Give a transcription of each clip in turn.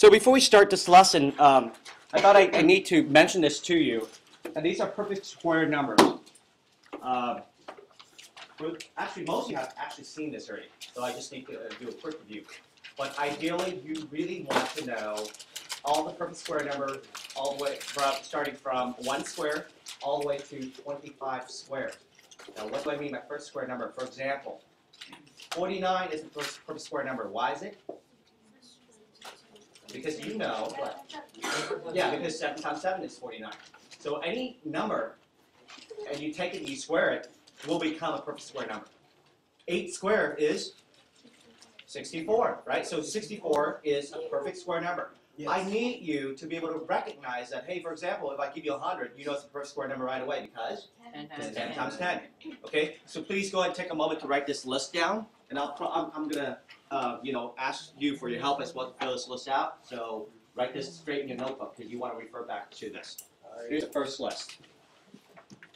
So before we start this lesson, I thought I need to mention this to you. And these are perfect square numbers. Actually, most of you have actually seen this already, so I just need to do a quick review. But ideally, you really want to know all the perfect square numbers, all the way from starting from 1 square all the way to 25 squares. Now, what do I mean by first square number? For example, 49 is the first perfect square number. Why is it? Because you know, yeah, because 7 times 7 is 49. So any number, and you take it and you square it, will become a perfect square number. 8 squared is 64, right? So 64 is a perfect square number. Yes. I need you to be able to recognize that, hey, for example, if I give you 100, you know it's a perfect square number right away because 10 times 10. Okay, so please go ahead and take a moment to write this list down, and I'm going to ask you for your help as well to fill this list out. So write this straight in your notebook because you want to refer back to this. Here's the first list.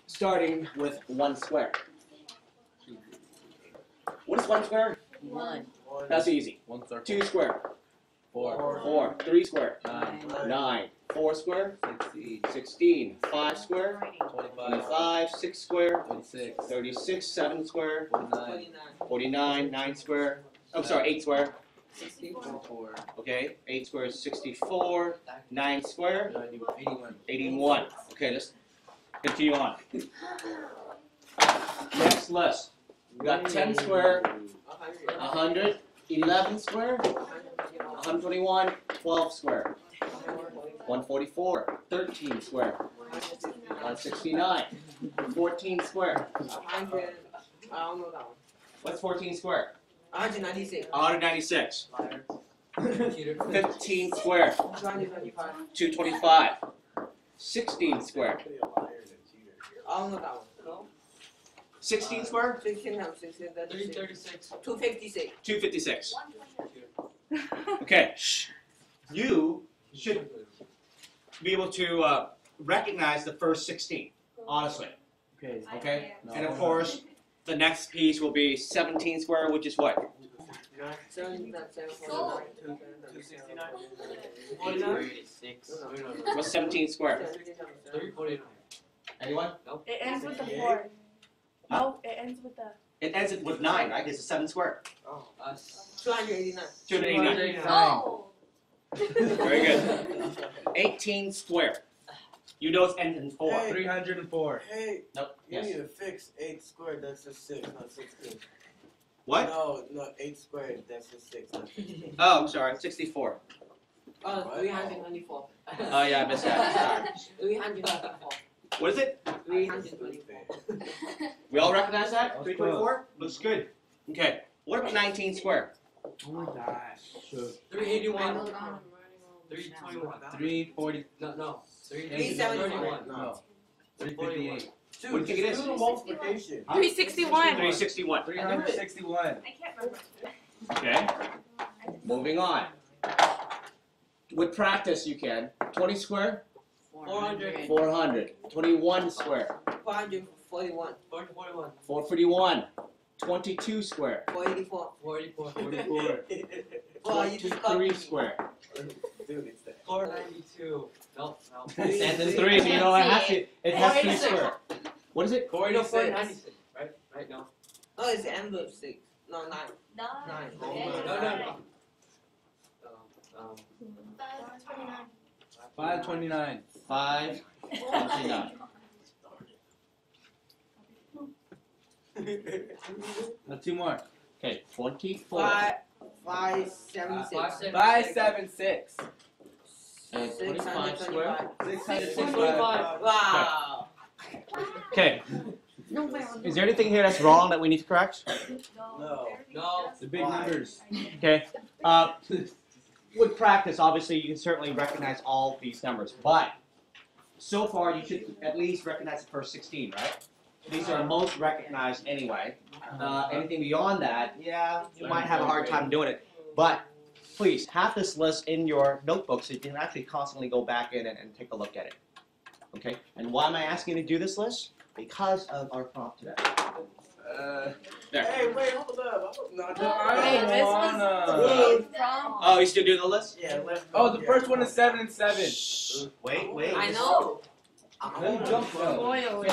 Starting with 1 square. What is 1 square? 1. That's easy. 1 circle. 2 square. 4. 4. 3 square. 9. 9. 4 square. 16. 16. 5 square. 25. 25. 6 square. 26. 36. 7 square. 49. 49. 9 square. Oh, sorry, 8 square. 64. Okay, 8 square is 64. 9 square. 81. 81. Okay, let's continue on. Next list. We got 10 square, 100, 11 square, 121, 12 square, 144, 13 square, 169, 14 square. 100. I don't know that one. What's 14 square? 196. 196. 15 square, 225. 225. 16 square. I don't know that one. No. 16 square? 16 times 16. That's 336. 256. 256. Okay, shh. You should be able to recognize the first 16, honestly. Okay? No. And of course, the next piece will be 17 square, which is what? 7 times 7, 269. 46. What's 17 square? 349. Anyone? It ends with the 4. No, it ends with the... It ends with 9, right? It's a 7 square. 289. 289. Oh! Very good. 18 square. You know it's ends in 4. Hey. 304. Hey, Nope. you Yes. need to fix 8 squared, that's just 6, not 16. What? No, 8 squared, that's just 6, not 16. Oh, I'm sorry. 64. 324. Oh, yeah, I missed that. Sorry. 324. What is it? 324. We all recognize that? That was 324? Looks good. Okay. What about 19 square? Oh my gosh. 381. 321. 340. No. 371. No. 358. Dude, What do you think it is? do the multiplication. 361. 361. 361. I can't remember. Okay. Moving on. With practice, you can. 20 square? 400. 400. 21 square? 441. 441. 451. 22 square? 484. 44. 23 square? Dude, it's that. 492. No. It ends in 3, so you know it has to. It has 3 square. What is it? 496. Right now. No, it's the envelope 6. No, 9. 9. No. 529. 529. No, 2 more. Okay, 24. 576. 576. And 25 square? 665. Wow. Okay. Is there anything here that's wrong that we need to correct? No. No. The big numbers. Okay. With practice, obviously, you can certainly recognize all these numbers, but so far you should at least recognize the first 16, right? These are most recognized anyway. Anything beyond that, yeah, you might have a hard time doing it. But please, have this list in your notebook so you can actually constantly go back in and take a look at it. Okay? And why am I asking you to do this list? Because of our prompt today. There. Hey, wait, hold up. I'm not Wait, I this don't wanna. was from. Oh, you still doing the list? Yeah, let's Oh, the first one is 7 and 7. Shh. Wait. I know. Let me jump though. Spoiled.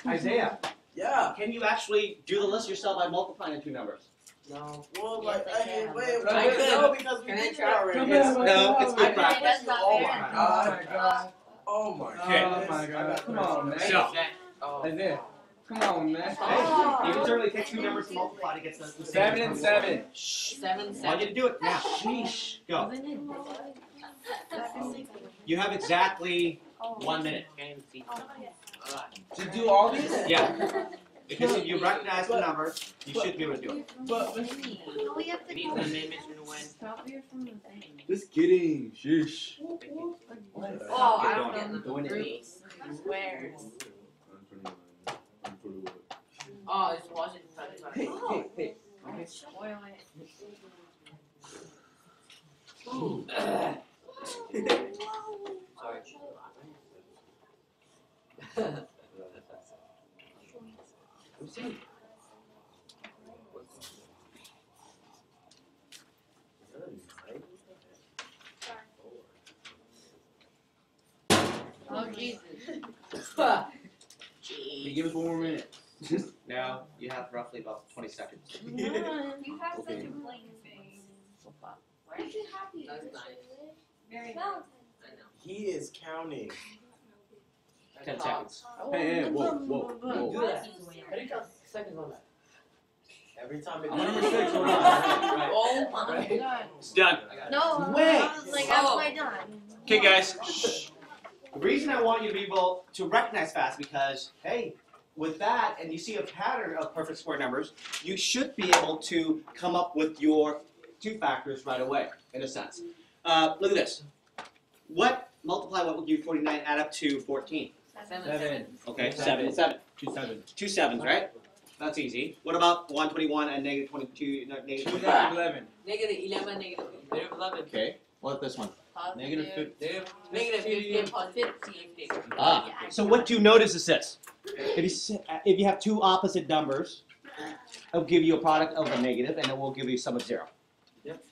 Isaiah, Yeah. can you actually do the list yourself by multiplying the two numbers? No. Well, Yes, like, I hey, can. wait, I wait, could. no, because we Can I did it try? already. Come It's, on, no, it's good Okay, practice. that's not Oh fair. my Oh god. my god. Oh my Okay. Oh goodness. my god. Come on, man. So- Oh. Isaiah. Come on, man. Hey, you can certainly take two numbers to multiply to get the same 7 and 7. Shh. 7, I want you to do it now. Sheesh. Go. You have exactly 1 minute. To do all these? Yeah. Because if you recognize the number, you should be able to do it. But We have to go. Stop here from the thing. just kidding. Sheesh. Oh, I don't know. Doing it. Squares. Oh, it's Washington. Hey, hey. Spoil it. Sorry. Oh Jesus. Hey, give us 1 more minute. Now you have roughly about 20 seconds. You have Okay. such a plain face. Why Aren't you happy? That's this nice. year? Very Valentine's. I know. He is counting. 10 seconds. Hey, whoa, whoa, whoa. Do that. How do you count seconds on that? Every time it I'm number 6. Hold on. Oh my God. It's done. No, Wait. I was like, that's my done. Okay, guys. Shh. The reason I want you to be able to recognize fast because, hey, with that, and you see a pattern of perfect square numbers, you should be able to come up with your two factors right away, in a sense. Look at this. Multiply what would give you 49 add up to 14? 7. Okay, 7 and 7. 2 7. Two sevens, right? That's easy. What about 121 and negative 22, no, 2 negative 11. 25? Negative 11, negative 11. Okay, what about this one? Negative 50. Negative 15, positive 15. Ah, so what you notice is this. If you have two opposite numbers, it'll give you a product of a negative, and it will give you sum of 0. Yep.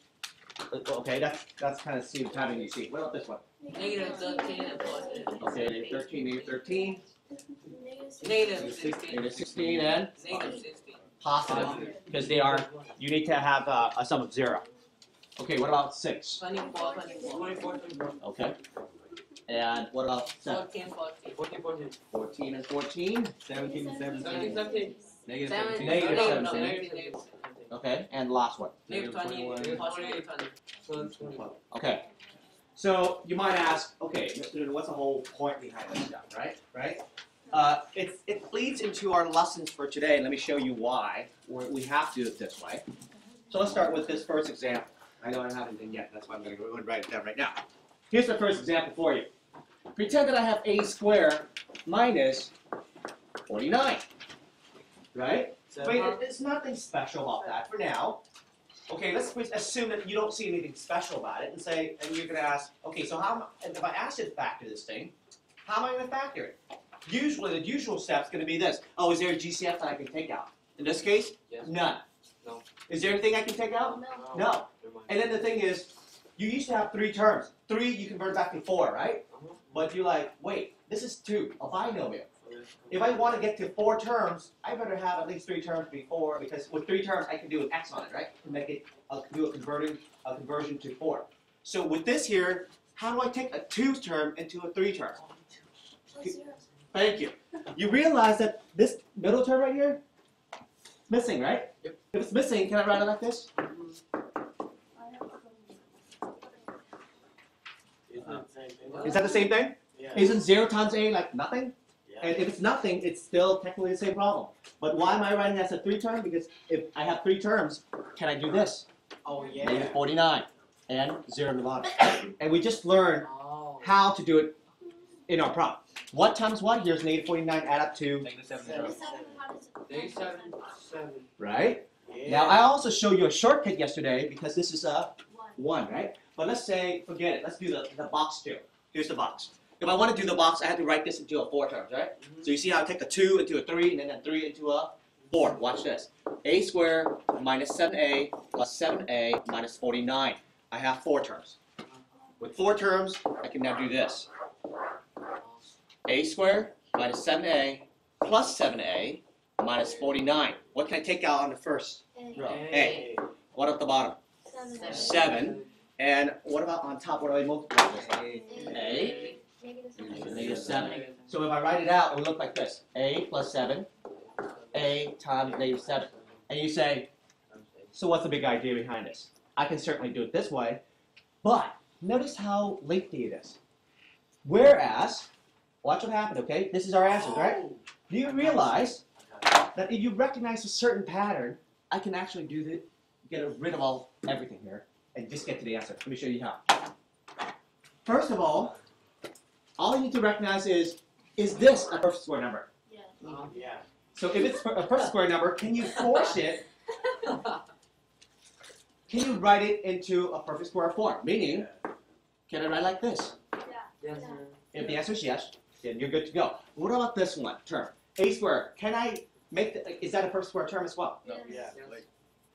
Okay, that's kind of the pattern you see. What about this one? Negative 13 and positive. Okay, negative 13, negative 13, Negative 16. negative 16, and Negative 16. positive, because you need to have a sum of 0. Okay, what about 6? 24, 24. Okay. And what about 7? 14. 14 and 14. 17 and 17. 17. Negative 7. 17. Negative No, 17. negative Okay, and last one. Negative 20. 21. Positive 20. Okay. So you might ask, okay, Mr. Newton, what's the whole point behind this stuff, right? Right? It leads into our lessons for today, and let me show you why we have to do it this way. So let's start with this first example. I know I haven't done yet, that's why I'm going to go and write it down right now. Here's the first example for you. Pretend that I have a squared minus 49, right? But there's nothing special about that for now. Okay, let's assume that you don't see anything special about it, and you're going to ask, okay, so if I ask you to factor this thing, how am I going to factor it? Usually, the usual step's going to be this. Oh, is there a GCF that I can take out? In this case, Yes. none. No. Is there anything I can take out? No. No. And then the thing is, you used to have 3 terms. 3, you convert back to 4, right? But you're like, wait, this is 2, a binomial. If I want to get to 4 terms, I better have at least 3 terms before, because with 3 terms, I can do an x on it, right? To make it, do a conversion to 4. So with this here, how do I take a 2 term into a 3 term? Thank you. You realize that this middle term right here, missing, right? Yep. If it's missing, can I write it like this? Is that the same thing? Yeah. Isn't 0 times a like nothing? Yeah. And if it's nothing, it's still technically the same problem. But why am I writing that as a 3 term? Because if I have 3 terms, can I do this? Oh yeah. Negative 49 and 0 in the bottom. And we just learned Oh. how to do it in our problem. What times what? Here's negative 49 add up to, Negative 7. Negative 7. right? Yeah. Now I also showed you a shortcut yesterday because this is a 1, right? But let's say, forget it. Let's do the box too. Here's the box. If I want to do the box, I have to write this into a 4 terms, right? So you see how I take a 2 into a 3, and then a 3 into a 4. Watch this. A squared minus 7a plus 7a minus 49. I have 4 terms. With 4 terms, I can now do this. A squared minus 7a plus 7a minus 49. What can I take out on the first row? A. What at the bottom? 7. And what about on top? What do I multiply with? A. Negative 7. So if I write it out, it will look like this. A plus 7. A times negative 7. And you say, so what's the big idea behind this? I can certainly do it this way, but notice how lengthy it is. Whereas, watch what happened, okay? This is our answer, right? Do you realize that if you recognize a certain pattern, I can actually get rid of everything here and just get to the answer. Let me show you how. First of all you need to recognize is this a perfect square number? Yeah. So if it's a perfect square number, can you force it? Can you write it into a perfect square form? Meaning, can I write like this? Yes, sir. If the answer is yes, then you're good to go. What about this one term? A squared. Can I make is that a perfect square term as well? No. Yeah.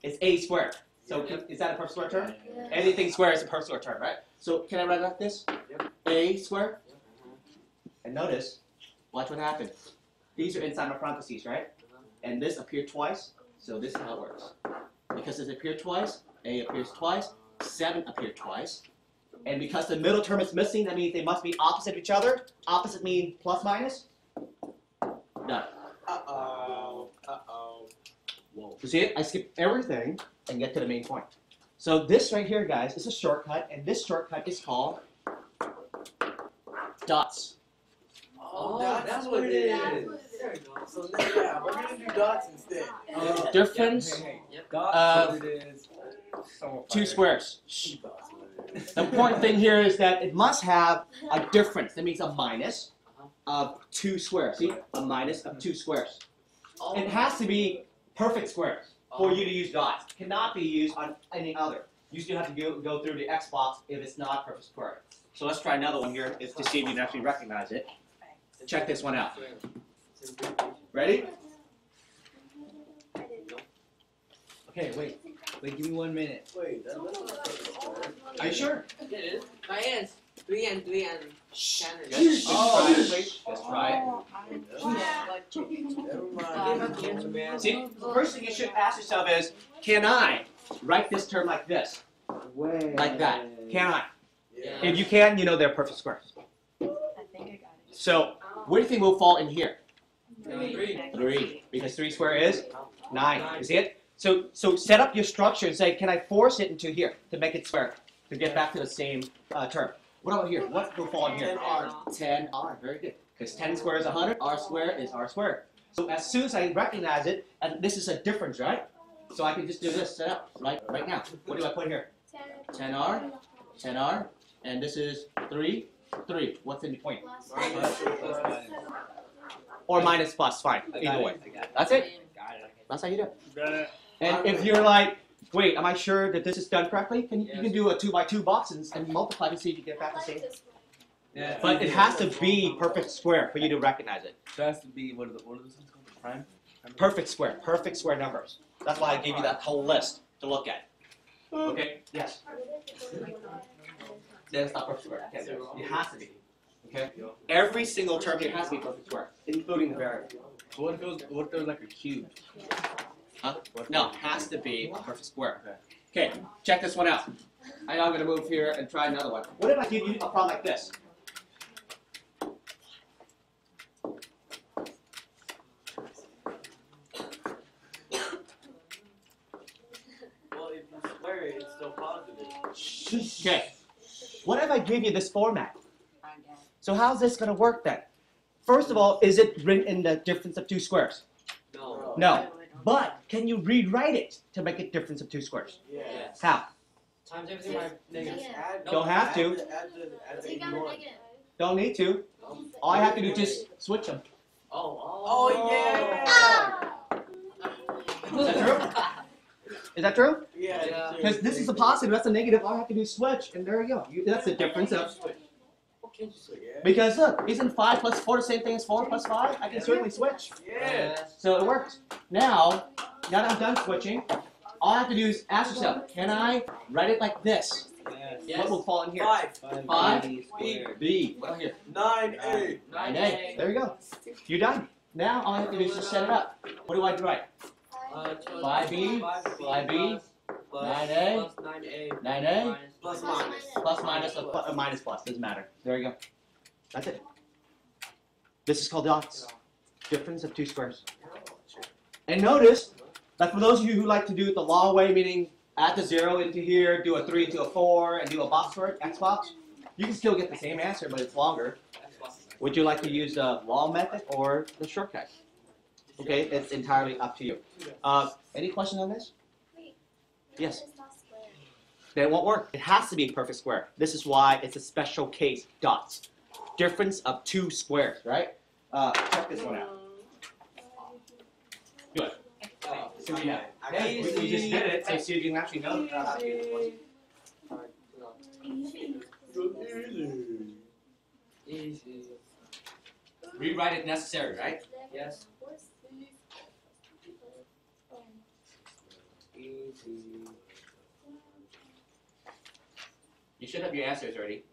It's a squared. So is that a perfect square term? Anything square is a perfect square term, right? So can I write it like this? Yep. A squared. And notice, watch what happened. These are inside my parentheses, right? And this appeared twice, so this is how it works. Because it appeared twice, A appears twice, 7 appeared twice. And because the middle term is missing, that means they must be opposite each other. Opposite means plus minus. Done. Uh-oh. Whoa. You see it? I skip everything and get to the main point. So this right here, guys, is a shortcut, and this shortcut is called dots. Oh, that's what it is. There you go. So now, yeah, we're gonna do dots instead. Difference Dots, what it is. 2 squares. Dots, what it is. The important thing here is that it must have a difference. That means a minus of 2 squares. See? A minus of 2 squares. It has to be perfect squares for you to use dots. It cannot be used on any other. You still have to go through the X box if it's not perfect square. So let's try another one here to see if you can actually recognize it. Check this one out. Ready? Okay, wait, give me 1 minute. Wait, that's not perfect square. Are you sure? It is. My hands. 3 and 3 and 10 and Just try it. Wait. Just try Never mind. it. See, the first thing you should ask yourself is, can I write this term like this? Like that. Can I? Yeah. If you can, you know they're perfect squares. I think I got it. So, where do you think will fall in here? 3. 3. Because 3 square is 9. You see it? So set up your structure and say, can I force it into here to make it square? To get back to the same term. What about here? What will fall in here? 10R. 10R. Very good. Because 10 squared is 100. R squared is R squared. So as soon as I recognize it, and this is a difference, right? So I can just do this, set up, right now. What do I put here? 10R, 10R, and this is 3, 3. What's in between? Or minus plus, fine. Either way. That's it. That's how you do it. And if you're like, wait, am I sure that this is done correctly? You can do a 2x2 box and multiply to see if you get back the same. Yeah, But it has to be perfect square for you to recognize it. it has to be, what are those things called? Prime? Perfect square numbers. That's why I gave you that whole list to look at. Okay? Yes. That's not perfect square. Okay. It has to be. Okay? Every single term here has to be perfect square, including the variable. So what if there's like a cube? Huh? No, it has to be a perfect square. Okay, check this one out. I know I'm going to move here and try another one. What if I give you a problem like this? Well, if you square it, it's still positive. Okay. What if I give you this format? So how's this going to work then? First of all, is it written in the difference of 2 squares? No. No. But can you rewrite it to make a difference of 2 squares? Yeah. How? Times everything by negative. Don't have to. Add the one. Don't need to. All I have to do is just switch them. Oh, yeah. Is that true? Is that true? Yeah. Because this is a positive, that's a negative. All I have to do is switch, and there you go. That's the difference of Because look, isn't 5 plus 4 the same thing as 4 plus 5? I can certainly switch. Yeah. So it works. Now that I'm done switching, all I have to do is ask yourself, can I write it like this? Yes. What will fall in here? 5. 5, B squared. B. What here? 9A. 9A. There you go. You're done. Now all I have to do is just set it up. What do I write? 5B, 5B, 9A, 9A, Plus minus. plus minus, minus plus. Doesn't matter. There you go. That's it. This is called dots. Difference of two squares. And notice that for those of you who like to do it the long way, meaning add the 0 into here, do a 3 to a 4, and do a box for it, X box, you can still get the same answer, but it's longer. Would you like to use the long method or the shortcut? Okay, it's entirely up to you. Any questions on this? Yes. Then it won't work. It has to be a perfect square. This is why it's a special case, dots. Difference of two squares, right? Check this one out. Good. So we have. Hey, we just did it, so see if you can actually know how to do this one. Easy. Rewrite it necessary, right? Yes. Easy. You should have your answers already.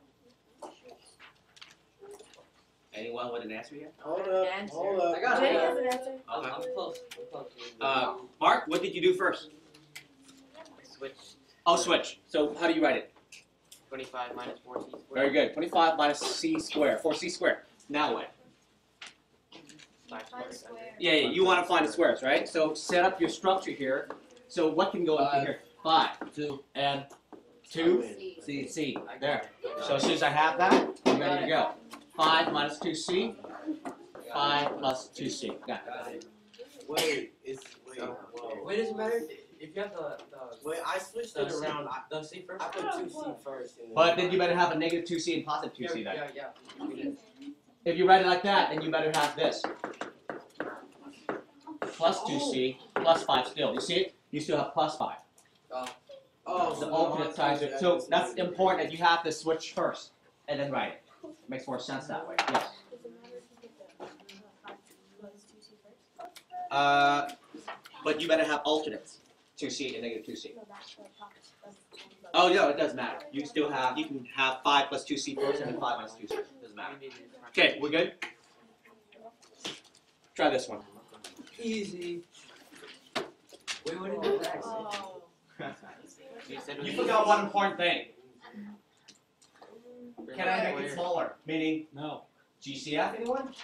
Anyone with an answer yet? Hold up. Hold up. I got Jenny it. has an answer. I'm close. I'm close. Mark, what did you do first? Switch. Oh, switch. So how do you write it? 25 minus 4c squared. Very good. 25 minus c squared, 4c squared. Now what? 5 squared. Yeah, you want to find the squares, right? So set up your structure here. So what can go into here? 5, 2, and 2, C. c. There. So as soon as I have that, I'm ready to go. 5 minus 2c, 5 plus 2c. Got it. Wait, whoa. Wait, does it matter if you have the Wait, I switched it around. the C first? I put 2C first. And then But then you better have a negative 2c and positive 2c then. Yeah. We did. If you write it like that, then you better have this. Plus 2c, plus 5 still. You see it? You still have plus 5. Oh, The alternate sides. So that's important that you have to switch first and then write it. Makes more sense that way. Yes. But you better have alternates. 2c and negative 2c. Oh no, it doesn't matter. You can have 5 plus 2c first and then 5 minus 2c. Doesn't matter. Okay, we're good? Try this one. Easy. Wait, what did you say? Oh. You forgot one important thing. Can I make it smaller? Meaning No. GCF, anyone?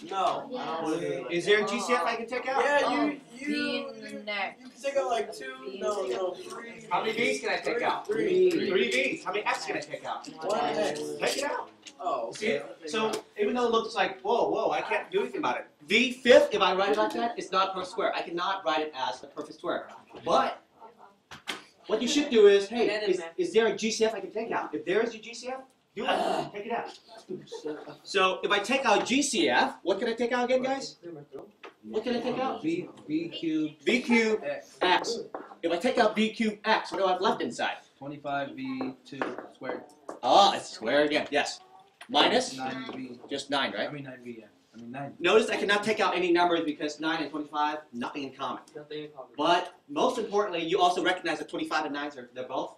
No. I don't want to do it like Is there a GCF I can take out? Yeah, B in the neck. you can take out like 2, no, 3. How many B's can I take out? 3. 3 B's. How many X's can I take out? 1 X. Take it out. Oh, See it? So even though it looks like, whoa, I can't do anything about it. V fifth, if I write it like that, it's not a perfect square. I cannot write it as a perfect square. But what you should do is, hey, is there a GCF I can take out? If there is a GCF, do it. Take it out. So if I take out GCF, what can I take out again, guys? What can I take out? B cubed B cubed X. X. If I take out B cubed X, what do I have left inside? 25B2 squared. Ah, it's square again. Yes. Minus 9B. just 9, right? I mean 9B, yeah. I mean 9. Notice I cannot take out any numbers because 9 and 25, nothing in common. Nothing in common. But most importantly, you also recognize that 25 and 9 they're both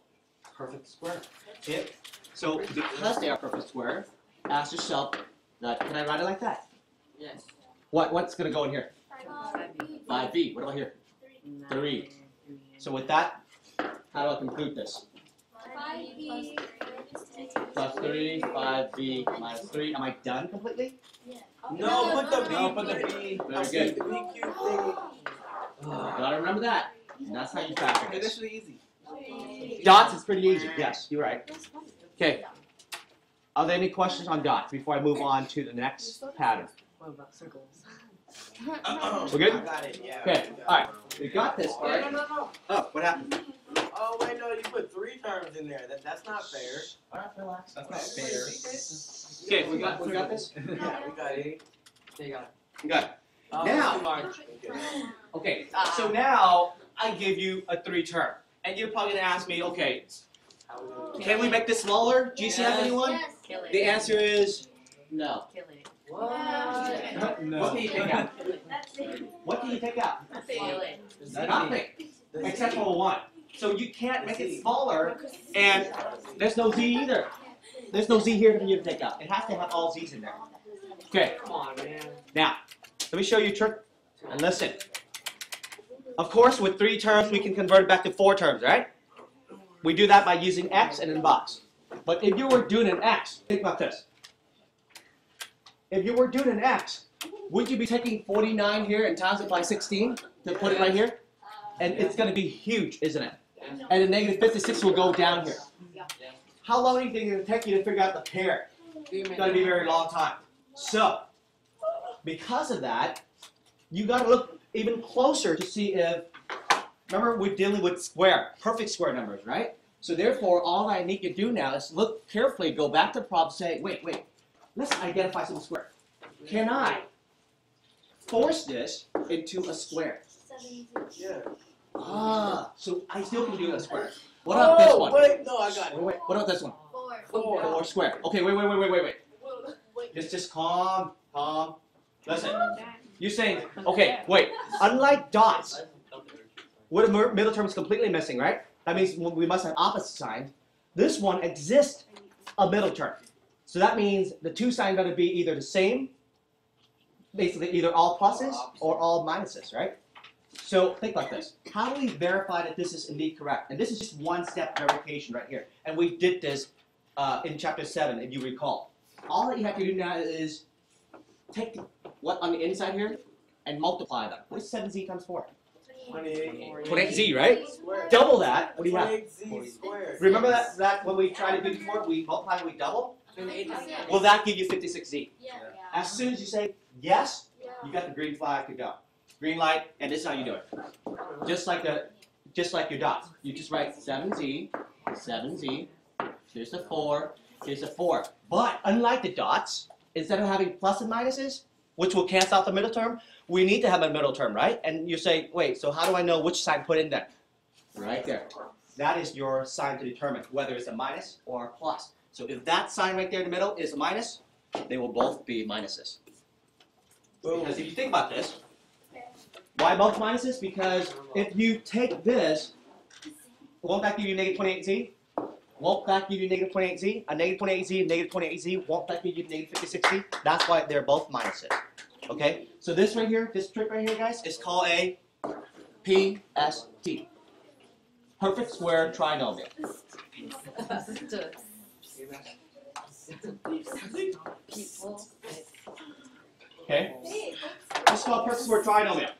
perfect square. Okay? So because they are perfect square, ask yourself, can I write it like that? Yes. What's going to go in here? 5B. What about here? 3. So with that, how do I conclude this? 5B Plus 3, 5B minus 3. Am I done completely? No, put the B. No, put the B. Very good. The B cube thing. Gotta remember that. And that's how you practice. Okay, this is easy. Dots is pretty easy. Yes, you're right. Okay. Are there any questions on dots before I move on to the next pattern? What about circles? We're good? I got it, yeah. Okay, alright. We got this part. No. Oh, what happened? Oh, wait, no, you put 3 terms in there. That's not fair. Alright, relax. That's not fair. Okay, we got this? Yeah, we got it. There you go. We got it. Oh, Now- too large. Okay. Okay, so now I give you a 3 term. And you're probably gonna ask me, okay, Can we make this smaller? GCF anyone? Kill it. The answer is no. Kill it. What can No. you take out? What can you take out? Kill it. Nothing. Except for 1. So you can't make it smaller, and there's no Z either. There's no Z here for you to take out. It has to have all Z's in there. Okay. Come on, man. Now, let me show you a trick, and listen. Of course, with 3 terms, we can convert it back to 4 terms, right? We do that by using X and in box. But if you were doing an X, think about this. If you were doing an X, would you be taking 49 here and times it by 16 to put it right here? And it's going to be huge, isn't it? And the negative 56 will go down here. How long do you think it will take you to figure out the pair? It's going to be a very long time. So, because of that, you got to look even closer to see if, remember we're dealing with perfect square numbers, right? So therefore, all I need to do now is look carefully, go back to the problem, say, wait, let's identify some square. Can I force this into a square? Yeah. Ah, so I still can do a square. What about this one? Wait, no, I got it. Wait, what about this one? 4. 4 square. Okay, wait. Just calm. Listen, you're saying, okay, wait. Unlike dots, where the middle term is completely missing, right? That means we must have opposite signs. This one exists a middle term. So that means the 2 signs got to be either the same, basically either all pluses or all minuses, right? So think like this. How do we verify that this is indeed correct? And this is just one step verification right here. And we did this in chapter 7, if you recall. All that you have to do now is take what on the inside here and multiply them. What is 7z times 4? 28. 28z, right? Squared. Double that. What do you have? 28z squared. Remember that when we tried to do before, we multiply and we double? Will that give you 56z? As soon as you say yes, you got the green flag to go. Green light, and this is how you do it. Just like your dots. You just write 7z, here's the 4, here's the 4. But unlike the dots, instead of having plus and minuses, which will cancel out the middle term, we need to have a middle term, right? And you say, wait, so how do I know which sign to put in there? Right there. That is your sign to determine whether it's a minus or a plus. So if that sign right there in the middle is a minus, they will both be minuses. Because if you think about this, why both minuses? Because if you take this, won't that give you negative 28z? Won't that give you negative 28z? A negative 28z and negative 28z, won't that give you negative 56z? That's why they're both minuses. Okay? So this right here, this trick right here, guys, is called a PST. Perfect square trinomial. Okay? This is called perfect square trinomial.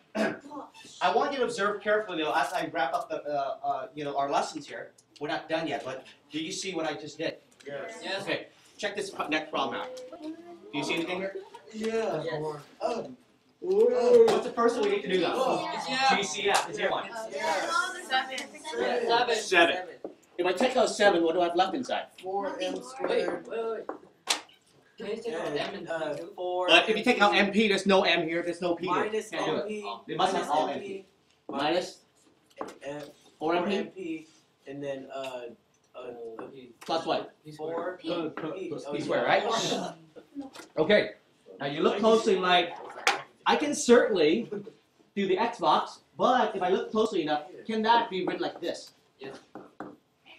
I want you to observe carefully though as I wrap up the our lessons here. We're not done yet, but do you see what I just did? Yes. Okay, check this next problem out. Do you see anything here? Yeah. Yes. What's the first thing we need to do now? Yeah. GCF is here one. 7. 7. If I take out 7, what do I have left inside? 4m squared. Wait. Can you take out M and 4. If you take out MP, there's no M here, there's no P here. Minus Can't do it. MP. They must have all MP. Minus 4 MP MP. And then plus what? 4 P squared, right? Okay. Now you look closely like, I can certainly do the X box, but if I look closely enough, can that be written like this? Yes.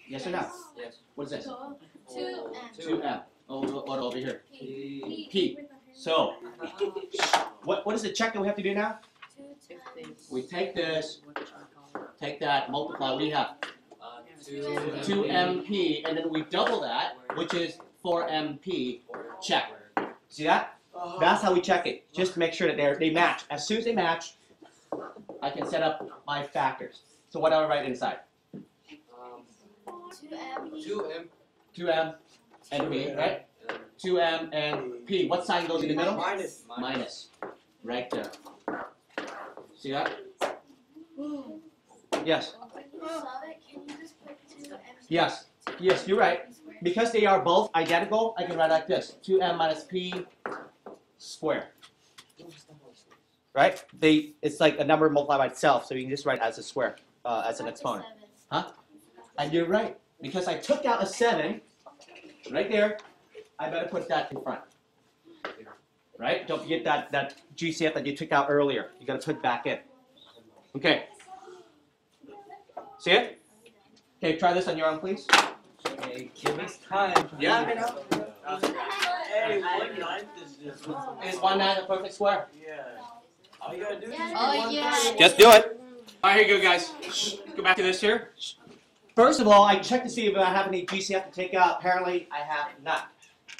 Yes or no? Yes. What is this? 2M. 2M. Oh, what over here? P. So, what is the check that we have to do now? We take this, take that, multiply, what do you have? 2MP, and then we double that, which is 4MP, check. See that? That's how we check it. Just to make sure that they match. As soon as they match, I can set up my factors. So what do I write inside? 2M and P, right? 2M and P. What sign goes in the middle? Minus. Minus. Right there. See that? Yes. Yes. Yes, you're right. Because they are both identical, I can write like this. 2M minus P squared. Right? It's like a number multiplied by itself, so you can just write as a square, as an exponent. Huh? And you're right. because I took out a 7, right there, I better put that in front. Right? Don't forget that GCF that you took out earlier. You got to put back in. Okay. See it? Okay, try this on your own, please. Okay, give us time. Yeah. Hey, 1/9 is just. Is 1/9 a perfect square? Yeah. All you gotta do is Oh, yeah. Just do it. All right, here you go, guys. Go back to this here. First of all, I check to see if I have any GCF to take out. Apparently, I have none.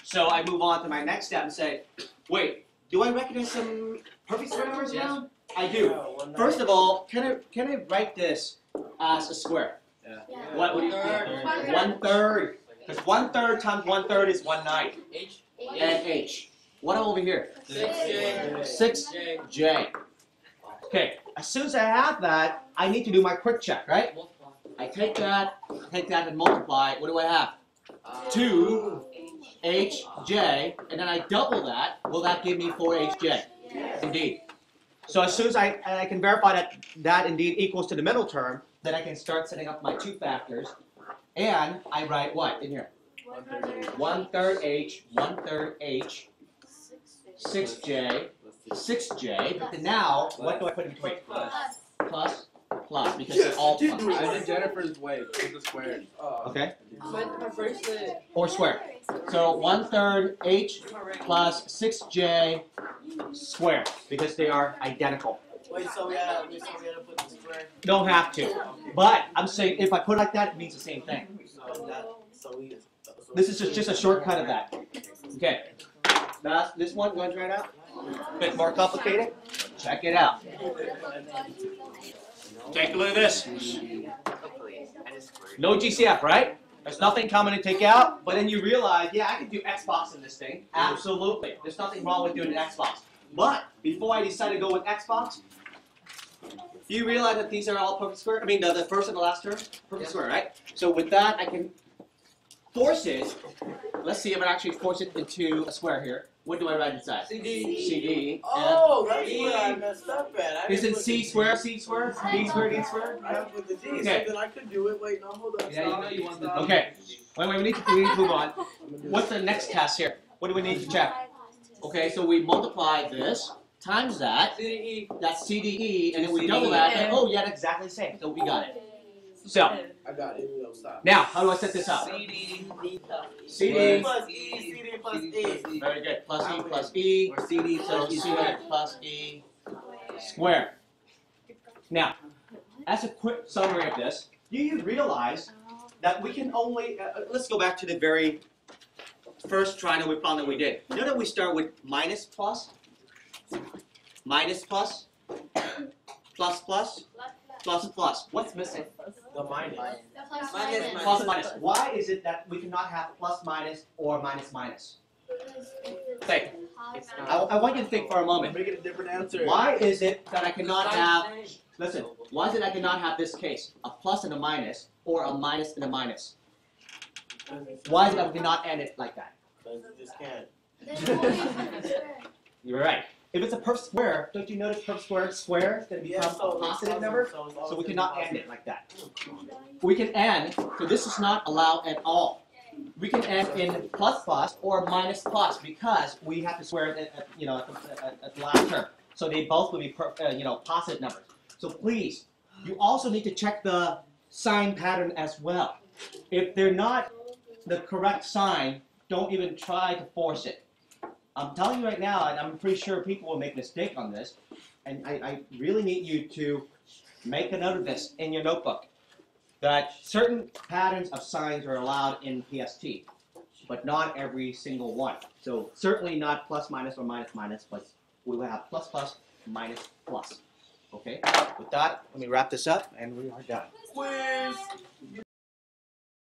So I move on to my next step and say, wait, do I recognize some perfect square numbers now? I do. First of all, can I write this as a square? What would you think? 1/3. Because 1/3 times 1/3 is 1/9. H. And H. What over here? 6J. 6J. Okay, as soon as I have that, I need to do my quick check, right? I take that and multiply. What do I have? 2HJ, and then I double that. Will that give me 4HJ? Indeed. So as soon as I can verify that that indeed equals to the middle term, then I can start setting up my 2 factors. And I write what in here? 1/3 H, 1/3 H, 6J, 6J. But then now, what do I put in between? Plus, because they're all plus. I did Jennifer's way. Put the square. Okay? My bracelet. Or square. So 1/3 H plus 6J squared, because they are identical. Wait, so we gotta put the square. You don't have to. But I'm saying if I put it like that, it means the same thing. This is just a shortcut of that. Okay. Now, this one, going to try it out? A bit more complicated? Check it out. Take a look at this. No GCF, right? There's nothing common to take out, but then you realize, yeah, I can do Xbox in this thing. Absolutely. There's nothing wrong with doing an Xbox. But before I decide to go with Xbox, do you realize that these are all perfect square? I mean, the first and the last term? Perfect square, right? So with that, I can force it. Let's see if I actually force it into a square here. What do I write inside? CD. Oh, that's where I messed up at. Isn't C square, C square, D square, D square? I didn't put the D, Okay. so then I could do it. Wait, no, hold up. Yeah, you know you want the Okay. Wait, we need to move on. What's the next test here? What do we need to check? Okay, so we multiply this times that. CDE. That's CDE, and then we double that. And, oh, yeah, that's exactly the same. So we got it. So I got it. No, stop. now, how do I set this up? CD CD. Plus E, CD plus E. Very good. Plus E plus E. or CD So plus CD plus E squared. Now, as a quick summary of this, do you realize that we can only, let's go back to the very first triangle we found that we did. You know that we start with minus plus, plus plus. What's missing? The minus. Plus and minus. Why is it that we cannot have plus minus or minus minus? Think. I want you to think for a moment. Make it a different answer. Why is it that I cannot have, listen, why is it I cannot have this case, a plus and a minus, or a minus and a minus? Why is it that we cannot end it like that? Because you just can't. You're right. If it's a perfect square, don't you notice perfect square is going to become a positive number? So we cannot end it like that. We can end, so this is not allowed at all. We can end in plus plus or minus plus because we have to square it at the last term. So they both will be positive numbers. So please, you also need to check the sign pattern as well. If they're not the correct sign, don't even try to force it. I'm telling you right now, and I'm pretty sure people will make a mistake on this, and I really need you to make a note of this in your notebook, that certain patterns of signs are allowed in PST, but not every single one. So certainly not plus minus or minus minus, but we will have plus plus, minus plus. Okay? With that, let me wrap this up, and we are done. Quiz.